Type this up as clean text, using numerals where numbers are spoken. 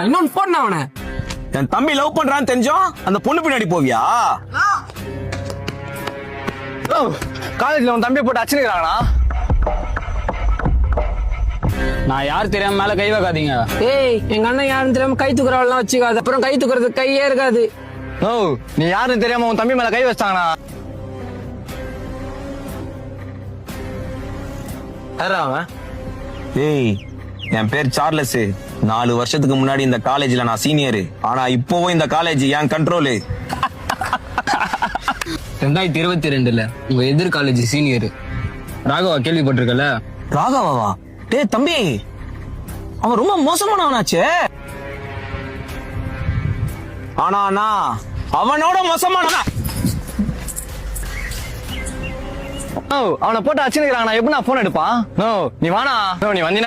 இன்னொன்னு போன அவனை. என் தம்பி லவ் பண்றான்னு தெரிஞ்சோம் அந்த பொண்ணு பின்னாடி போவியா? காலேஜ்ல உன் தம்பியை போட்டு அச்சுக்கிறாங்கண்ணா. நான் யார் தெரியாம மேல கை வைக்காதீங்க. ஏய், எங்க அண்ணன் யாரும் தெரியாம கை தூக்குறவெல்லாம் வச்சுக்காது, அப்புறம் கை தூக்குறதுக்கு கையே இருக்காது. ஓ, நீ யாருன்னு தெரியாம உன் தம்பி மேல கை வச்சாங்கண்ணா. அவன் ஏய், என் பேர் சார்லஸ். 4 வருஷத்துக்கு முன்னாடி இந்த காலேஜ்ல நான் சீனியர். ஆனா இப்போவும் இந்த காலேஜ் என் கண்ட்ரோலு. 2022 உங்க எதிர் காலேஜ் சீனியர் ராகவா கேள்விப்பட்டிருக்கல? ராகவாவா? டேய் தம்பி, அவன் ரொம்ப மோசமானவனாச்சே. ஆனா அவனோட மோசமானவனா. அவனை போட்டு அச்சுக்கிறாங்கண்ணா. எப்படி நான் போன் எடுப்பான்? நீ வானா, நீ வந்தீங்கன்னா